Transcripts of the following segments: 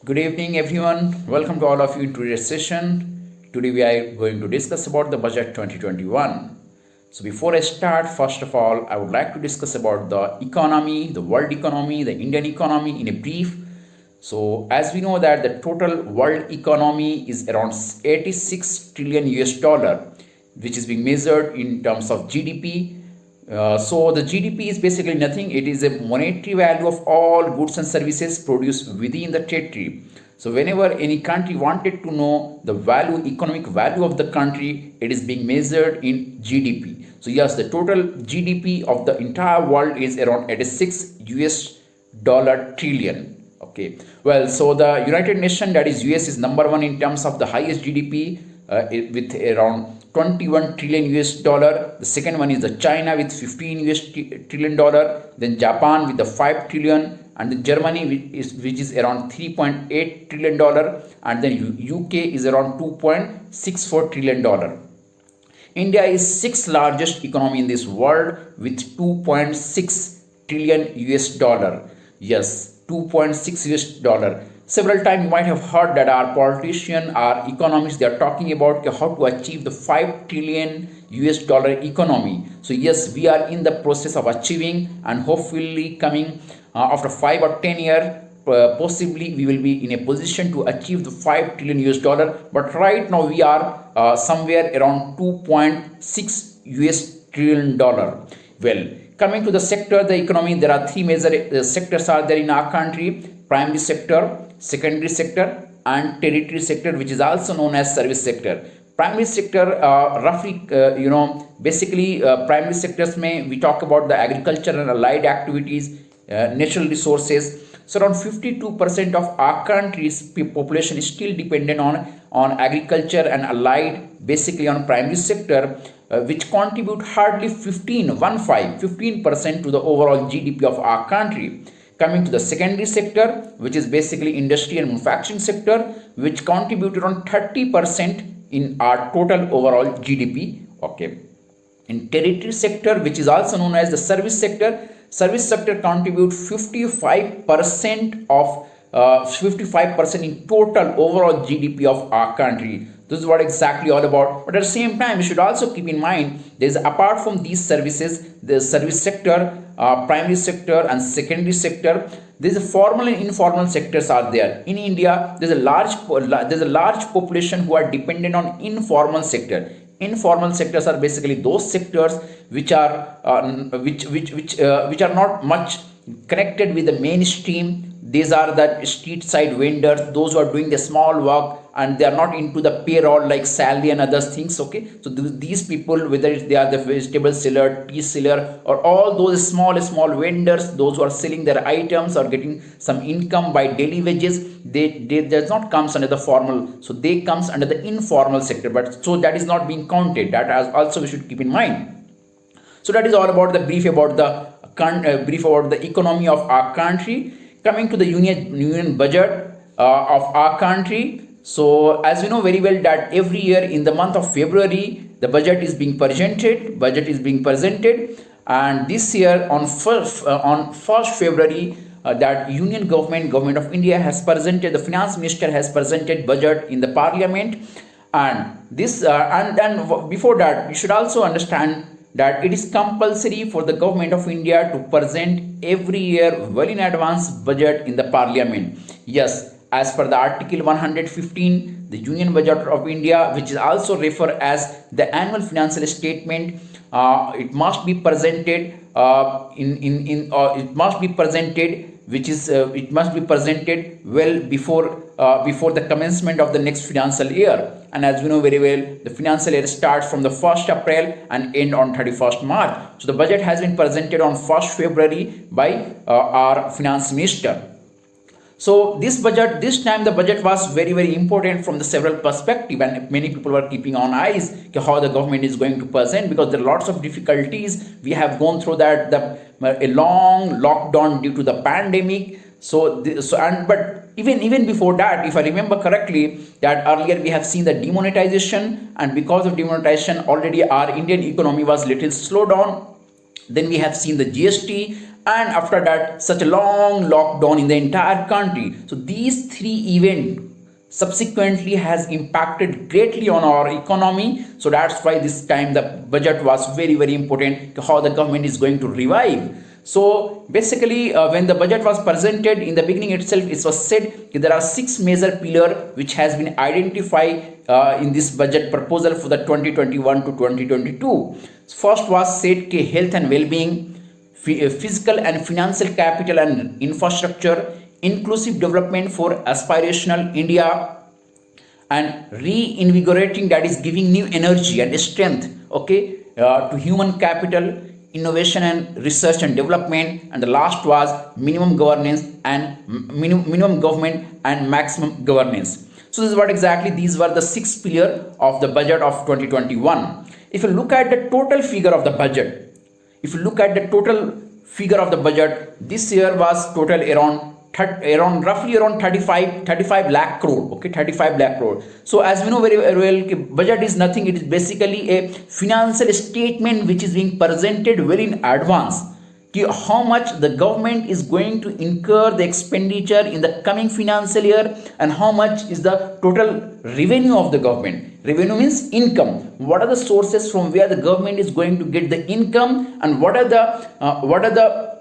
Good evening, everyone. Welcome to all of you to today's session. Today we are going to discuss about the budget 2021. So before I start, first of all, I would like to discuss about the economy, the world economy, the Indian economy in a brief. So as we know that the total world economy is around 86 trillion US dollar, which is being measured in terms of GDP. So the GDP is basically nothing. It is a monetary value of all goods and services produced within the territory. So whenever any country wanted to know the value, economic value of the country, it is being measured in GDP. So yes, the total GDP of the entire world is around 86 US dollar trillion. Okay. Well, so the United Nations, that is US, is number one in terms of the highest GDP with around 21 trillion US dollar. The second one is the China with 15 US trillion dollar. Then Japan with the 5 trillion, and then Germany which is around 3.8 trillion dollar, and then UK is around 2.64 trillion dollar. India is sixth largest economy in this world with 2.6 trillion US dollar. Yes, 2.6 US dollar. Several times you might have heard that our politicians, our economists, they are talking about how to achieve the 5 trillion US dollar economy. So yes, we are in the process of achieving, and hopefully coming after 5 or 10 years, possibly we will be in a position to achieve the 5 trillion US dollar. But right now we are somewhere around 2.6 US trillion dollar. Well, coming to the sector, the economy, there are three major sectors are there in our country: primary sector, secondary sector, and tertiary sector, which is also known as service sector. Primary sector, roughly, basically, primary sectors may we talk about the agriculture and allied activities, natural resources. So around 52% of our country's population is still dependent on agriculture and allied, basically on primary sector, which contribute hardly 15% to the overall GDP of our country. Coming to the secondary sector, which is basically industry and manufacturing sector, which contribute around 30% in our total overall GDP. Okay. In tertiary sector, which is also known as the service sector contribute 55% of 55% in total overall GDP of our country. This is what exactly all about. But at the same time, you should also keep in mind there is, apart from these services, the service sector, primary sector, and secondary sector, there is a formal and informal sectors are there. In India, there is a large population who are dependent on informal sector. Informal sectors are basically those sectors which are which are not much connected with the mainstream. These are the street side vendors, those who are doing the small work, and they are not into the payroll like salary and other things. Okay, so these people, whether they are the vegetable seller, tea seller, or all those small vendors, those who are selling their items or getting some income by daily wages, they does not comes under the formal, so they comes under the informal sector. But so that is not being counted. That as also we should keep in mind. So that is all about the brief about the economy of our country. Coming to the union budget of our country. So as we know very well that every year in the month of February, the budget is being presented. And this year on 1st February, that union government of India has presented, the finance minister has presented budget in the parliament. And this and before that, you should also understand that it is compulsory for the government of India to present every year well in advance budget in the parliament. Yes, as per the article 115, the union budget of India, which is also referred as the annual financial statement, it must be presented it must be presented well before the commencement of the next financial year. And as we know very well, the financial year starts from the 1st April and end on 31st March. So the budget has been presented on 1st February by our finance minister. So this time the budget was very important from the several perspective, and many people were keeping on eyes how the government is going to present, because there are lots of difficulties. We have gone through that a long lockdown due to the pandemic. But even before that, if I remember correctly, that earlier we have seen the demonetization, and because of demonetization, already our Indian economy was little slowed down. Then we have seen the GST, and after that such a long lockdown in the entire country. So these three events subsequently has impacted greatly on our economy. So that's why this time the budget was very important, how the government is going to revive. So basically when the budget was presented in the beginning itself, it was said that there are six major pillars which has been identified in this budget proposal for the 2021 to 2022. First was said कि health and well-being, physical and financial capital and infrastructure, inclusive development for aspirational India, and reinvigorating, that is giving new energy and strength, okay, to human capital, innovation and research and development, and the last was minimum governance and minimum government and maximum governance. So this is what exactly these were the six pillars of the budget of 2021. If you look at the total figure of the budget, if you look at the total figure of the budget, this year was total roughly around 35 lakh crore, okay, 35 lakh crore. So as we know very well, budget is nothing, it is basically a financial statement which is being presented well in advance, how much the government is going to incur the expenditure in the coming financial year, and how much is the total revenue of the government. Revenue means income. What are the sources from where the government is going to get the income, and what are the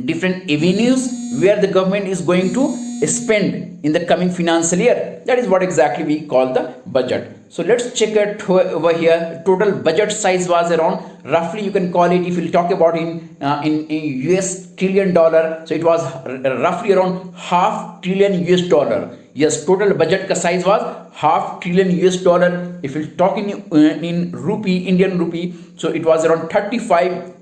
different avenues where the government is going to spend in the coming financial year. That is what exactly we call the budget. So let's check it over here. Total budget size was around, roughly you can call it, if you talk about in US trillion dollar, so it was roughly around $500 billion US. Yes, total budget ka size was $500 billion US. If you talk in rupee, Indian rupee, so it was around 35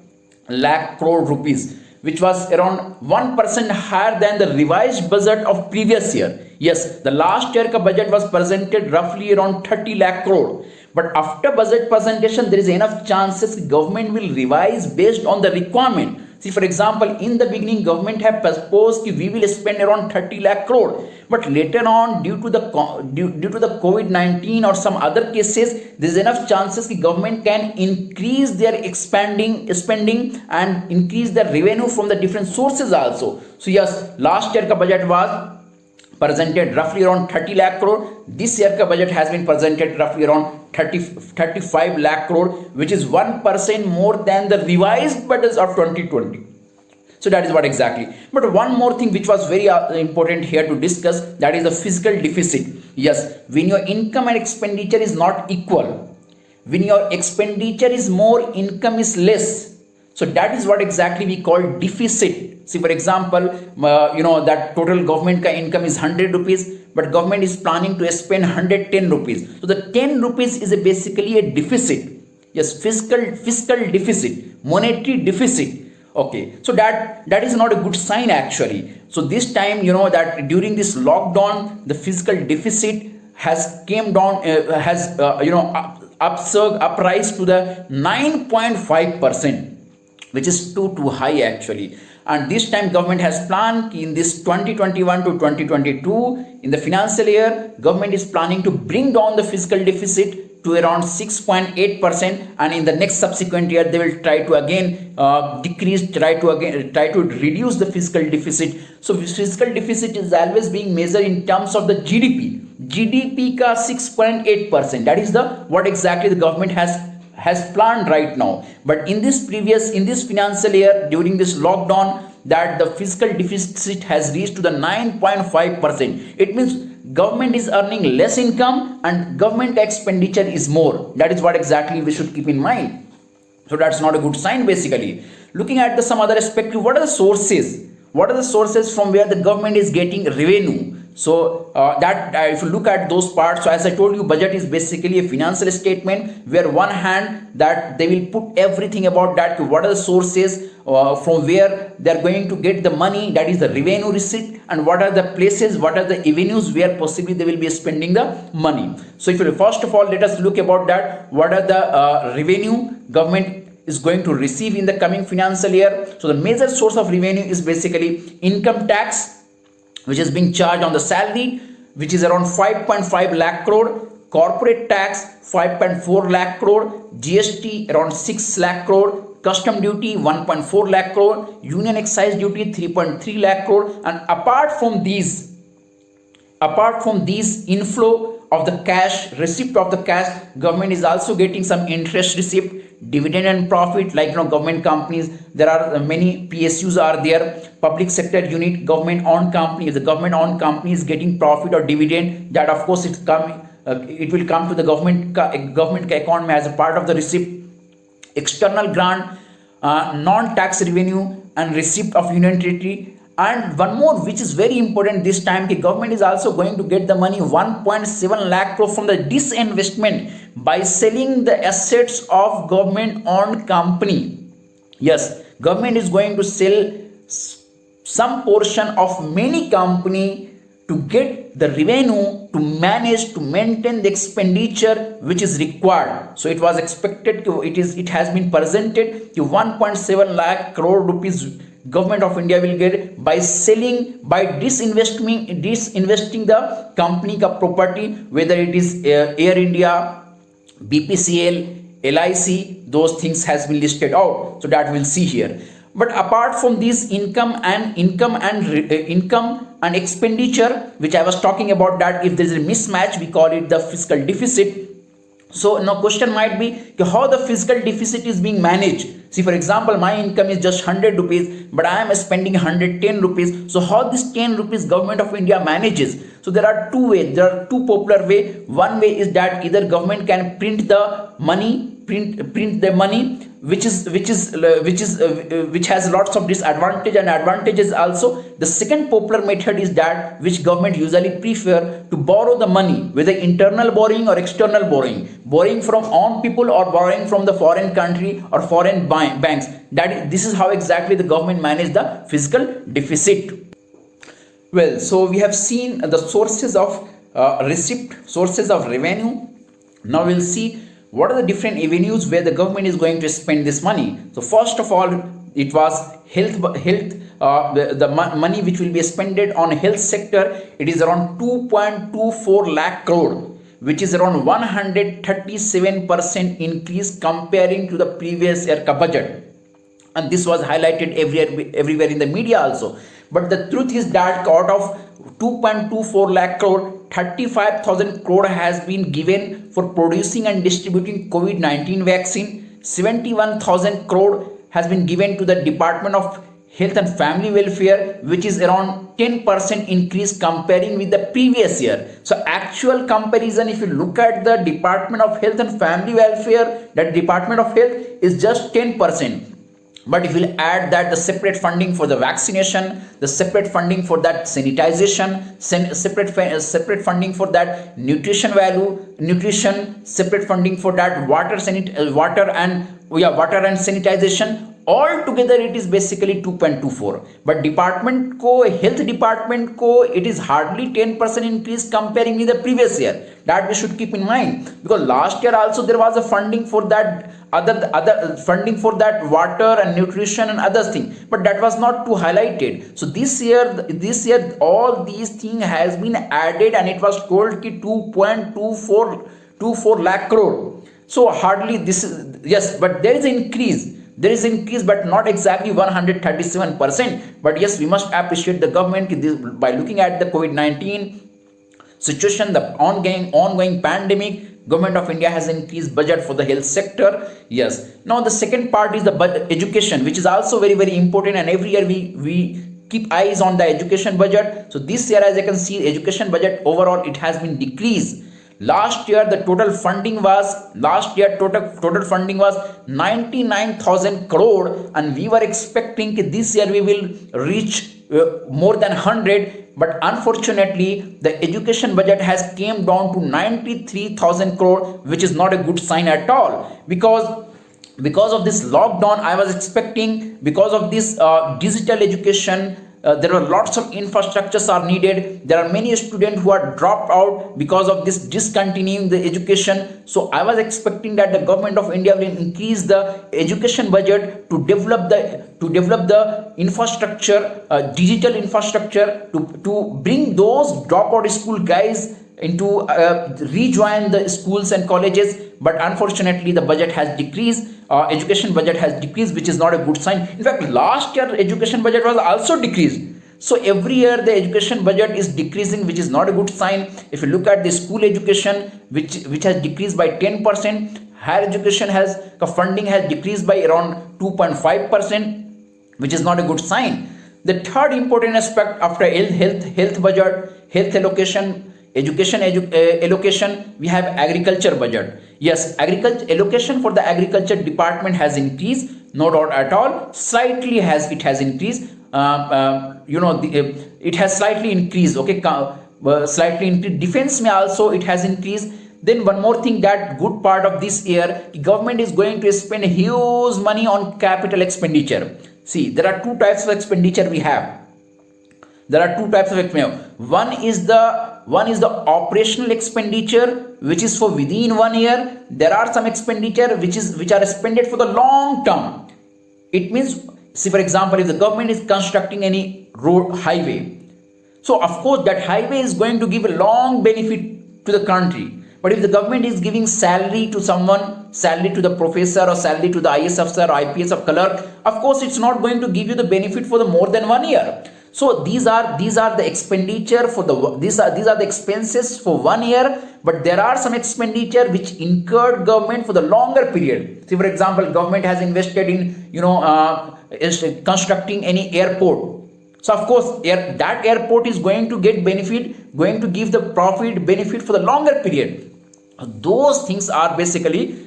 lakh crore rupees, which was around 1% higher than the revised budget of previous year. Yes, the last year ka budget was presented roughly around 30 lakh crore. But after budget presentation, there is enough chances government will revise based on the requirement. See, for example, in the beginning, government have proposed that we will spend around 30 lakh crore. But later on, due to the COVID-19 or some other cases, there is enough chances that government can increase their spending and increase their revenue from the different sources also. So yes, last year ka budget was presented roughly around 30 lakh crore. This year ka budget has been presented roughly around 35 lakh crore, which is 1% more than the revised budget of 2020. So that is what exactly. But one more thing which was very important here to discuss, that is the fiscal deficit. Yes, when your income and expenditure is not equal, when your expenditure is more, income is less, so that is what exactly we call deficit. See, for example, that total government ka income is 100 rupees, but government is planning to spend 110 rupees. So the 10 rupees is basically a deficit. Yes, fiscal deficit, monetary deficit. Okay, so that is not a good sign actually. So this time, that during this lockdown, the fiscal deficit has came down, uprise to the 9.5%, which is too high actually. And this time government has planned in this 2021 to 2022, in the financial year, government is planning to bring down the fiscal deficit to around 6.8%, and in the next subsequent year they will try to again try to reduce the fiscal deficit. So fiscal deficit is always being measured in terms of the GDP ka 6.8%. That is what exactly the government has planned right now. But in this financial year, during this lockdown, that the fiscal deficit has reached to the 9.5%. It means government is earning less income and government expenditure is more. That is what exactly we should keep in mind. So that's not a good sign basically. Looking at some other aspect, what are the sources? What are the sources from where the government is getting revenue? So if you look at those parts, so as I told you, budget is basically a financial statement where one hand that they will put everything about that, what are the sources from where they are going to get the money, that is the revenue receipt, and what are the places, what are the avenues where possibly they will be spending the money. So if you first of all, let us look about that, what are the revenue government is going to receive in the coming financial year. So the major source of revenue is basically income tax, which is being charged on the salary, which is around 5.5 lakh crore, corporate tax 5.4 lakh crore, GST around 6 lakh crore, custom duty 1.4 lakh crore, union excise duty 3.3 lakh crore, and apart from these inflow of the cash, receipt of the cash, government is also getting some interest receipt, dividend and profit, like government companies. There are many PSUs are there, public sector unit, government owned company. If the government owned company is getting profit or dividend, that of course it will come to the government account as a part of the receipt. External grant, non-tax revenue, and receipt of union territory. And one more which is very important this time, the government is also going to get the money 1.7 lakh crore from the disinvestment by selling the assets of government owned company. Yes, government is going to sell some portion of many company to get the revenue to manage to maintain the expenditure which is required. So it was expected to, it has been presented to 1.7 lakh crore rupees government of India will get by selling, by disinvesting the company ka property, whether it is Air India, BPCL, LIC, those things has been listed out. So that we'll see here. But apart from this income and expenditure, which I was talking about, that if there is a mismatch, we call it the fiscal deficit. So now question might be how the fiscal deficit is being managed. See, for example, my income is just 100 rupees, but I am spending 110 rupees. So how this 10 rupees government of India manages? So there are two ways. There are two popular ways. One way is that either government can print the money, print the money, which has lots of disadvantage and advantages also. The second popular method is that which government usually prefer to borrow the money, whether internal borrowing or external borrowing from own people or borrowing from the foreign country or foreign banks. This is how exactly the government manage the fiscal deficit. Well, so we have seen the sources of receipt, sources of revenue. Now we'll see what are the different avenues where the government is going to spend this money. So first of all, it was health. The money which will be expended on health sector, it is around 2.24 lakh crore, which is around 137% increase comparing to the previous year budget. And this was highlighted everywhere in the media also. But the truth is that out of 2.24 lakh crore, 35,000 crore has been given for producing and distributing COVID-19 vaccine. 71,000 crore has been given to the Department of Health and Family Welfare, which is around 10% increase comparing with the previous year. So actual comparison, if you look at the Department of Health and Family Welfare, that Department of Health is just 10%. But if we'll add that the separate funding for the vaccination, the separate funding for that sanitization, separate funding for that nutrition, separate funding for that water and sanitization, all together it is basically 2.24. But health department ko it is hardly 10% increase comparing with the previous year. That we should keep in mind, because last year also there was a funding for that other funding for that water and nutrition and other thing, but that was not too highlighted. So this year all these things has been added, and it was told ki 2.24 lakh crore. So hardly this is, yes, but there is an increase. But not exactly 137%. But yes, we must appreciate the government by looking at the COVID-19 situation, the ongoing pandemic. Government of India has increased budget for the health sector. Yes. Now the second part is the education, which is also very, very important, and every year we keep eyes on the education budget. So this year, as I can see, education budget overall it has been decreased. Last year the total funding was 99,000 crore, and we were expecting this year we will reach more than 100. But unfortunately, the education budget has came down to 93,000 crore, which is not a good sign at all. Because of this lockdown, I was expecting, because of this digital education, there are lots of infrastructures are needed. There are many students who are dropped out because of this discontinuing the education. So I was expecting that the government of India will increase the education budget to develop the infrastructure, digital infrastructure, to bring those dropout school guys rejoin the schools and colleges, but unfortunately the budget has decreased. Education budget has decreased, which is not a good sign. In fact, last year education budget was also decreased. So every year the education budget is decreasing, which is not a good sign. If you look at the school education, which has decreased by 10%, higher education has funding has decreased by around 2.5%, which is not a good sign. The third important aspect after health budget, health allocation, education allocation, we have agriculture budget. Yes, agriculture allocation for the agriculture department has increased, no doubt at all. Slightly it has increased. It has slightly increased. Okay, slightly increased. Defense may also it has increased. Then one more thing, that good part of this year, government is going to spend huge money on capital expenditure. See, there are two types of expenditure we have. There are two types of expenditure. One is the operational expenditure, which is for within 1 year. There are some expenditure which are expended for the long term. It means, see, for example, if the government is constructing any road, highway, so of course that highway is going to give a long benefit to the country. But if the government is giving salary to someone, salary to the professor or salary to the IS officer or IPS or clerk, of course it's not going to give you the benefit for the more than 1 year. So these are the expenditure for these are the expenses for 1 year, but there are some expenditure which incurred government for the longer period. See, for example, government has invested in is constructing any airport. So of course that airport is going to get benefit, going to give the profit benefit for the longer period. Those things are basically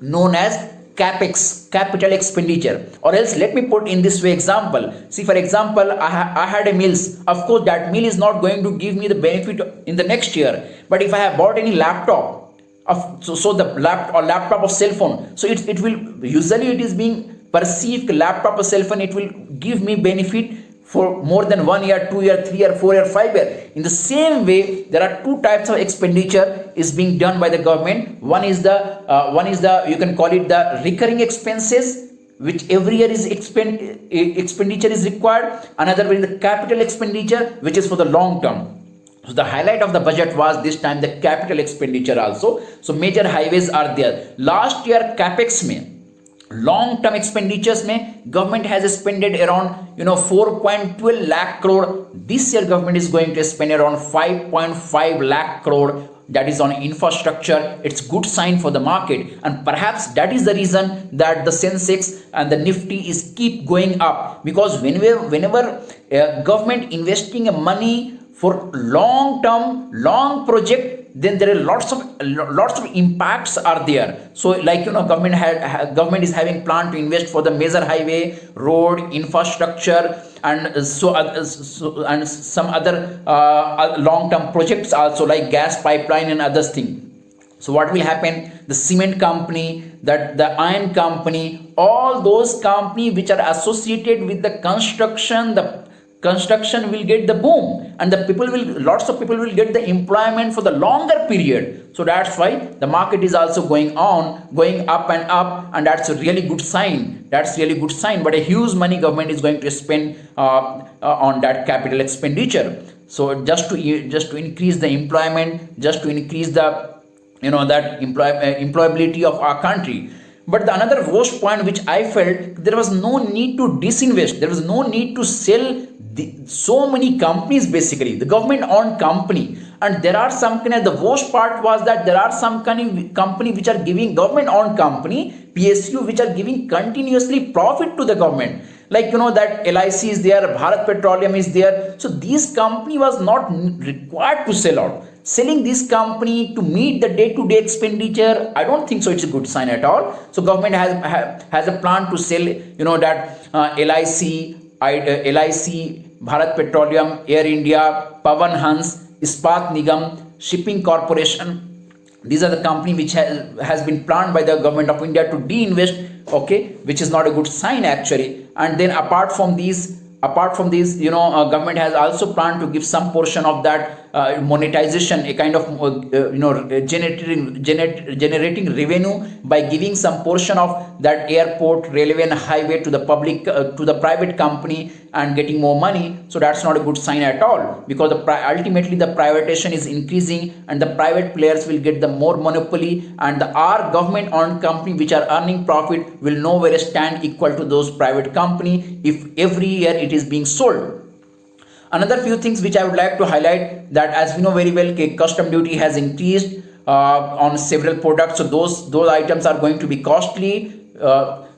known as capex, capital expenditure. Or else, let me put in this way example. See, for example, I had a mills. Of course that mill is not going to give me the benefit in the next year. But if I have bought any laptop the laptop or cell phone, so it will, usually it is being perceived, laptop or cell phone, it will give me benefit for more than 1 year, 2 year, 3 year, 4 year, 5 year. In the same way, there are two types of expenditure is being done by the government. One is the you can call it the recurring expenses, which every year is expenditure is required. Another one is the capital expenditure, which is for the long term. So the highlight of the budget was this time the capital expenditure also. So major highways are there. Last year capex mein, long term expenditures में government has spent around 4.12 lakh crore. This year government is going to spend around 5.5 lakh crore, that is on infrastructure. It's good sign for the market, and perhaps that is the reason that the Sensex and the Nifty is keep going up, because whenever government investing money for long term, long project, then there are lots of impacts are there. So like government is having plan to invest for the major highway, road, infrastructure, and some other long term projects also, like gas pipeline and others thing. So what will happen? The cement company, the iron company, all those companies which are associated with the construction will get the boom, and lots of people will get the employment for the longer period. So that's why the market is also going up and up, and that's a really good sign. But a huge money government is going to spend on that capital expenditure. So just to increase the employment, just to increase the employability of our country. But the another worst point which I felt, there was no need to disinvest. There was no need to sell so many companies, basically the government owned company. And there are some the worst part was that there are some company which are giving government owned company, PSU, which are giving continuously profit to the government. Like that LIC is there, Bharat Petroleum is there. So this company was not required to sell out. Selling this company to meet the day-to-day expenditure, I don't think so it's a good sign at all. So government has a plan to sell that LIC, Bharat Petroleum, Air India, Pawan Hans, Ispat Nigam, Shipping Corporation. These are the company which has been planned by the government of India to de-invest, which is not a good sign actually. And then apart from these, government has also planned to give some portion of that monetization, a kind of generating revenue by giving some portion of that airport, railway and highway to the public, to the private company, and getting more money. So that's not a good sign at all, because ultimately the privatization is increasing and the private players will get the more monopoly, and our government owned company which are earning profit will nowhere stand equal to those private company if every year it is being sold. Another few things which I would like to highlight, that as we know very well, custom duty has increased on several products. So those items are going to be costly,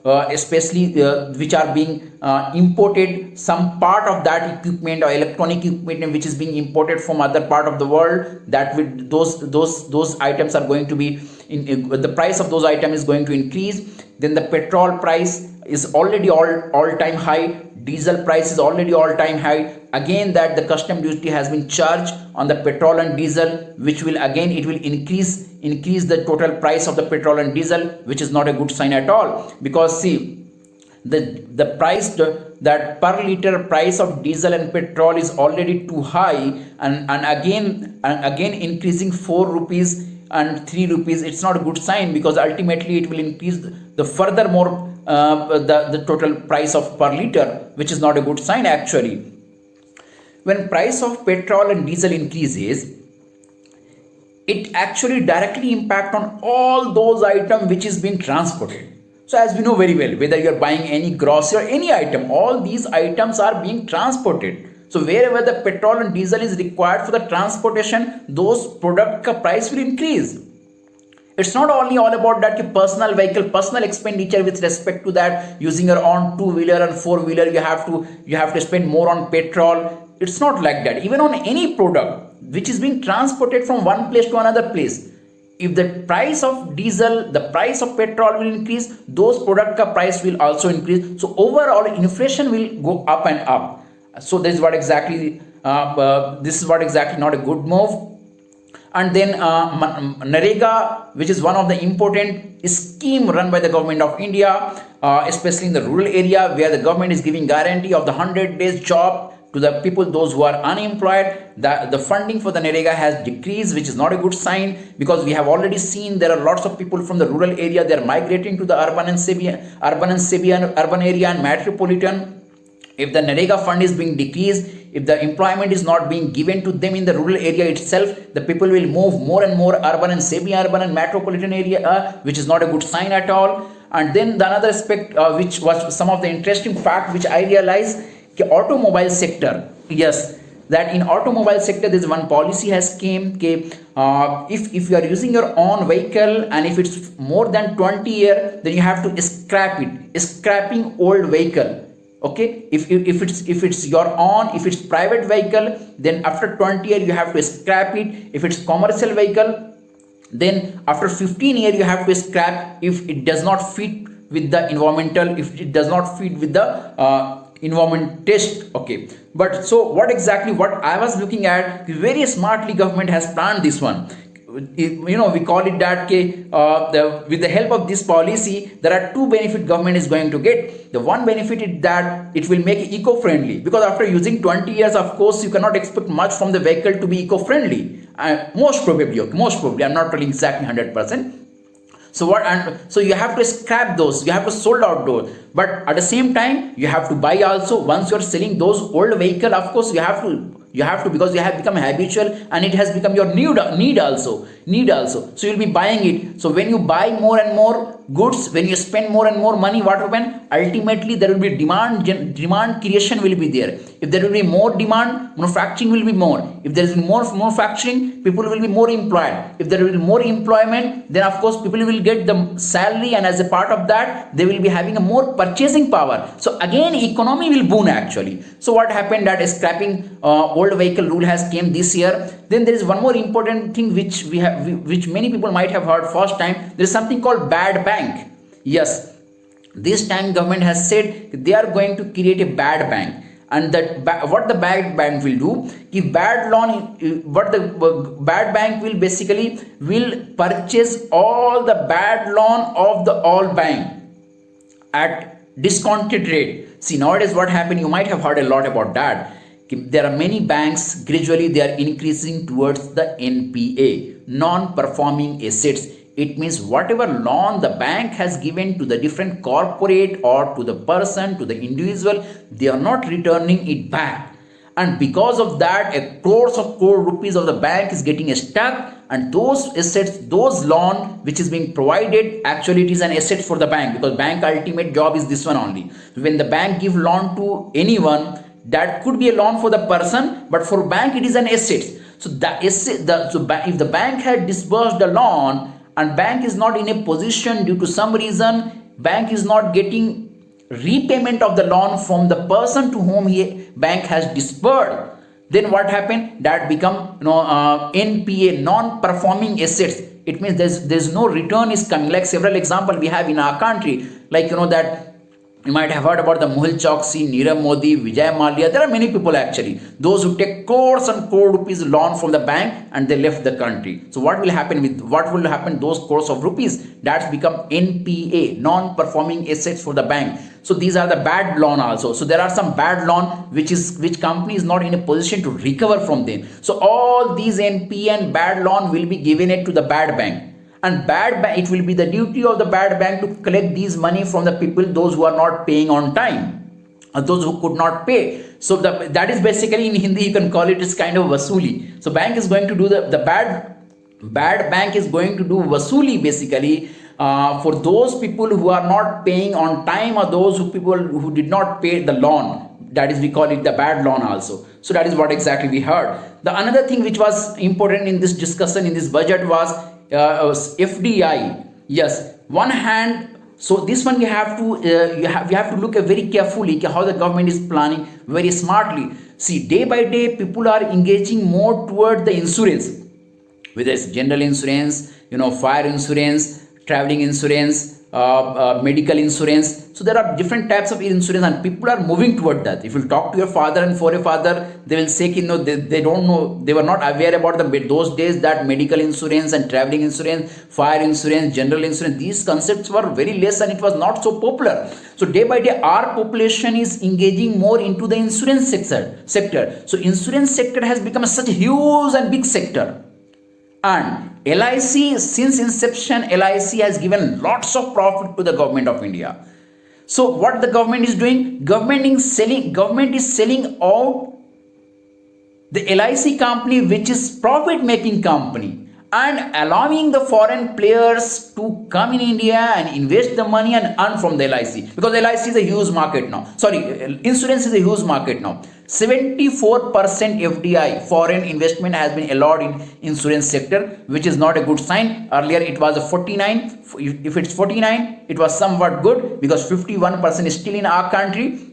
especially which are being imported. Some part of that equipment or electronic equipment which is being imported from other part of the world, that with those items are going to be the price of those items is going to increase. Then the petrol price is already all-time high. Diesel price is already all-time high. Again, that the custom duty has been charged on the petrol and diesel, which will again it will increase the total price of the petrol and diesel, which is not a good sign at all. Because see, the price, that per liter price of diesel and petrol is already too high, and again increasing 4 rupees and 3 rupees, it's not a good sign, because ultimately it will increase the furthermore the total price of per liter, which is not a good sign actually. When price of petrol and diesel increases, it actually directly impact on all those items which is being transported. So as we know very well, whether you are buying any grocery or any item, all these items are being transported. So wherever the petrol and diesel is required for the transportation, those product price will increase. It's not only all about that personal vehicle, personal expenditure with respect to that, using your own two-wheeler and four-wheeler, you have to spend more on petrol. It's not like that. Even on any product which is being transported from one place to another place, if the price of diesel, the price of petrol will increase, those product price will also increase. So overall inflation will go up and up. So this is what exactly not a good move. And then NREGA, which is one of the important scheme run by the government of India, especially in the rural area, where the government is giving guarantee of the 100 days job to the people, those who are unemployed. The funding for the NREGA has decreased, which is not a good sign, because we have already seen there are lots of people from the rural area, they are migrating to the urban area and metropolitan. If the NREGA fund is being decreased, if the employment is not being given to them in the rural area itself, the people will move more and more urban and semi-urban and metropolitan area, which is not a good sign at all. And then the another aspect, which was some of the interesting fact which I realized, automobile sector. Yes, that in automobile sector there is one policy has came, if you are using your own vehicle and if it's more than 20 years, then you have to scrap it, scrapping old vehicle. Okay, if it's your own, if it's private vehicle, then after 20 years you have to scrap it. If it's commercial vehicle, then after 15 years you have to scrap if it does not fit with the environmental, if it does not fit with the environment test. Okay, but so what I was looking at, very smartly government has planned this one. We call it that with the help of this policy, there are two benefits government is going to get. The one benefit is that it will make it eco-friendly, because after using 20 years, of course you cannot expect much from the vehicle to be eco-friendly. Most probably, I'm not telling exactly 100%. So you have to scrap those, you have to sold out those, but at the same time you have to buy also. Once you are selling those old vehicle, of course you have to, because you have become habitual and it has become your need also. So you'll be buying it. So when you buy more and more goods, when you spend more and more money, what happen? Ultimately there will be demand creation will be there. If there will be more demand, manufacturing will be more. If there is more manufacturing, people will be more employed. If there will be more employment, then of course people will get the salary, and as a part of that they will be having a more purchasing power. So again economy will boom actually. So what happened, that scrapping old vehicle rule has came this year. Then there is one more important thing which many people might have heard first time. There is something called bad bank. Yes, this time government has said they are going to create a bad bank, and what the bad bank will do, if bad loan, what the bad bank will basically will purchase all the bad loan of the all bank at discounted rate. See, nowadays what happened, you might have heard a lot about that. there are many banks, gradually they are increasing towards the NPA, non-performing assets. It means whatever loan the bank has given to the different corporate or to the person, to the individual, they are not returning it back. And because of that, a crores of crore rupees of the bank is getting stuck, and those assets, those loan which is being provided, actually it is an asset for the bank, because bank ultimate job is this one only. When the bank give loan to anyone, that could be a loan for the person, but for bank it is an asset. So if the bank had disbursed the loan and bank is not in a position due to some reason, bank is not getting repayment of the loan from the person to whom bank has disbursed, then what happened? That become NPA, non-performing assets. It means there's no return is coming. Like several example we have in our country, like that you might have heard about the Mehul Choksi, Nirav Modi, Vijay Mallya. There are many people actually, those who take crores and crore rupees loan from the bank and they left the country. So what will happen those crores of rupees? That's become NPA, non-performing assets for the bank. So these are the bad loan also. So there are some bad loan which company is not in a position to recover from them. So all these NPA and bad loan will be given it to the bad bank. And it will be the duty of the bad bank to collect these money from the people, those who are not paying on time, or those who could not pay. So that is basically, in Hindi you can call it, is kind of vasuli. So bank is going to do the bad bank is going to do vasuli basically for those people who are not paying on time, or those people who did not pay the loan. That is, we call it the bad loan also. So that is what exactly we heard. The another thing which was important in this discussion, in this budget, was FDI. Yes, one hand. So this one you have to we have to look very carefully how the government is planning very smartly. See, day by day people are engaging more toward the insurance, whether it's general insurance, fire insurance, traveling insurance, medical insurance. So there are different types of insurance, and people are moving toward that. If you talk to your father and for a father, they will say, they don't know, they were not aware about those days that medical insurance and traveling insurance, fire insurance, general insurance, these concepts were very less and it was not so popular. So day by day, our population is engaging more into the insurance sector. So insurance sector has become such a huge and big sector. And LIC, since inception, LIC has given lots of profit to the government of India. So what the government is doing? Government is selling out the LIC company, which is profit making company, and allowing the foreign players to come in India and invest the money and earn from the LIC, because LIC is a huge market now. Insurance is a huge market now. 74% FDI, foreign investment, has been allowed in insurance sector, which is not a good sign. Earlier it was a 49. If it's 49, it was somewhat good, because 51% is still in our country.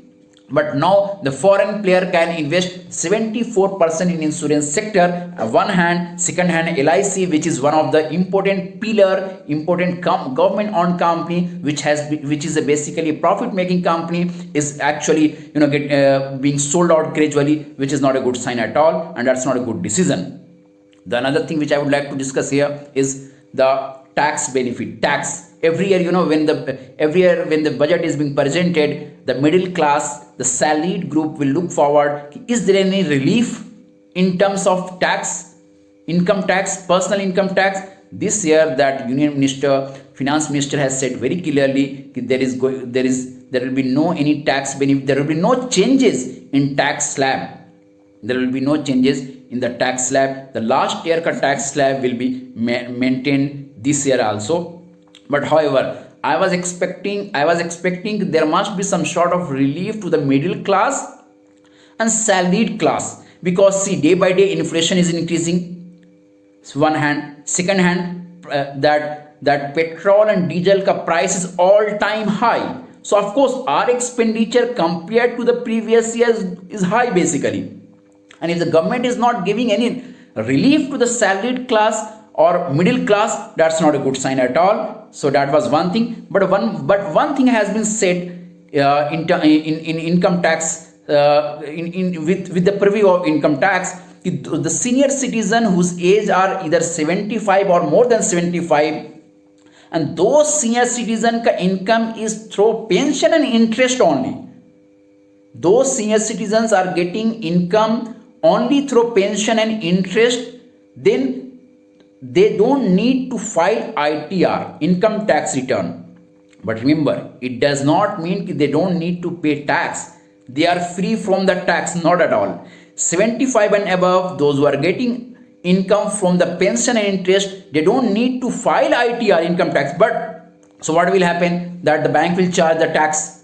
But now the foreign player can invest 74% in insurance sector. One hand, second hand, LIC, which is one of the important government owned company, which is basically a profit making company, is actually being sold out gradually, which is not a good sign at all, and that's not a good decision. The another thing which I would like to discuss here is the tax benefit. Tax. Every year, when the budget is being presented, the middle class, the salaried group will look forward. Is there any relief in terms of tax, income tax, personal income tax? This year, that Union Minister, Finance Minister, has said very clearly there will be no any tax benefit. There will be no changes in tax slab. There will be no changes in the tax slab. The last year tax slab will be maintained this year also. But however, I was expecting there must be some sort of relief to the middle class and salaried class, because see, day by day inflation is increasing. So one hand, second hand, that petrol and diesel price is all time high. So of course our expenditure compared to the previous years is high basically. And if the government is not giving any relief to the salaried class or middle class, that's not a good sign at all. So that was one thing. But one thing has been said in income tax, with the preview of income tax, the senior citizen whose age are either 75 or more than 75, and those senior citizen ka income is through pension and interest only. those senior citizens are getting income only through pension and interest, then they don't need to file ITR, income tax return. But remember, it does not mean they don't need to pay tax. They are free from the tax, not at all. 75 and above, those who are getting income from the pension and interest, they don't need to file ITR, income tax. But so what will happen? That the bank will charge the tax.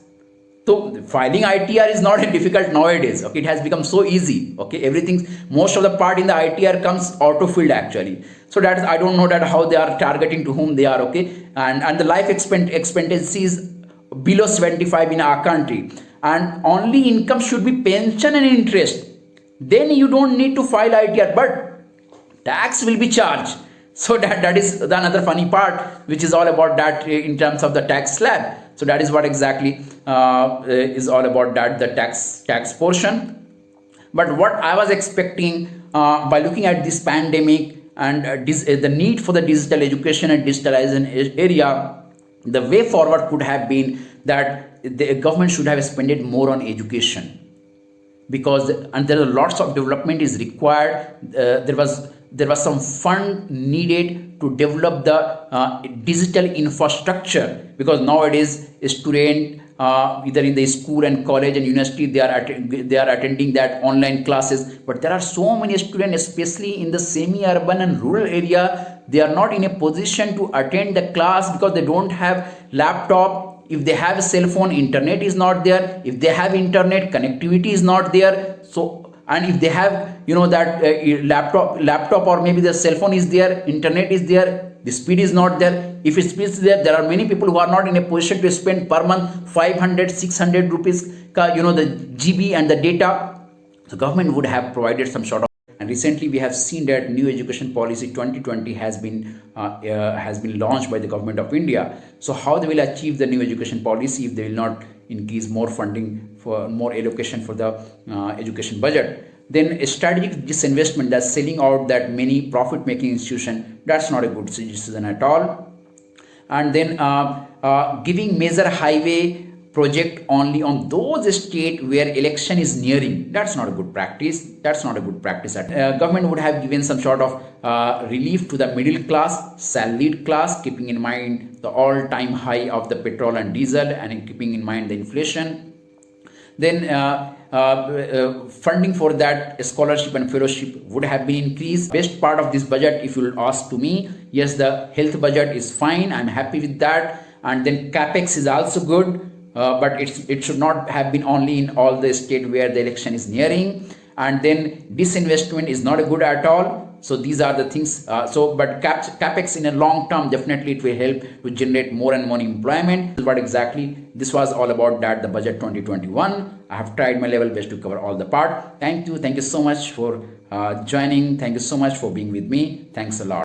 So filing ITR is not difficult nowadays. Okay, it has become so easy. Okay, everything, most of the part in the ITR comes auto-filled actually. So that is, I don't know that how they are targeting to whom they are. Okay, and the life expectancy is below 75 in our country, and only income should be pension and interest. Then you don't need to file ITR, but tax will be charged. So that is the another funny part, which is all about that in terms of the tax slab. So that is what exactly is all about, that the tax portion. But what I was expecting by looking at this pandemic and the need for the digital education and digitalization area, the way forward could have been that the government should have spent more on education, because and there are lots of development is required. There was some fund needed to develop the digital infrastructure, because nowadays a student either in the school and college and university, they are attending that online classes, but there are so many students, especially in the semi-urban and rural area, they are not in a position to attend the class because they don't have laptop. If they have a cell phone, internet is not there. If they have internet, connectivity is not there. So, and if they have, that laptop or maybe the cell phone is there, internet is there, the speed is not there. If it speed is there are many people who are not in a position to spend per month 500 600 rupees the GB and the data. The government would have provided some sort of. And recently we have seen that new education policy 2020 has been launched by the government of India. So how they will achieve the new education policy if they will not increase more funding for more allocation for the education budget? Then a strategic disinvestment, that's selling out that many profit making institution, that's not a good decision at all. And then giving major highway project only on those states where election is nearing, that's not a good practice. Government would have given some sort of relief to the middle class, salaried class, keeping in mind the all-time high of the petrol and diesel and keeping in mind the inflation. Then funding for that scholarship and fellowship would have been increased. Best part of this budget, if you'll ask to me, yes, the health budget is fine, I'm happy with that. And then capex is also good, but it should not have been only in all the states where the election is nearing. And then disinvestment is not a good at all. So these are the things. But capex in a long term, definitely it will help to generate more and more employment. This is what exactly this was all about, that the budget 2021. I have tried my level best to cover all the part. Thank you so much for joining. Thank you so much for being with me. Thanks a lot.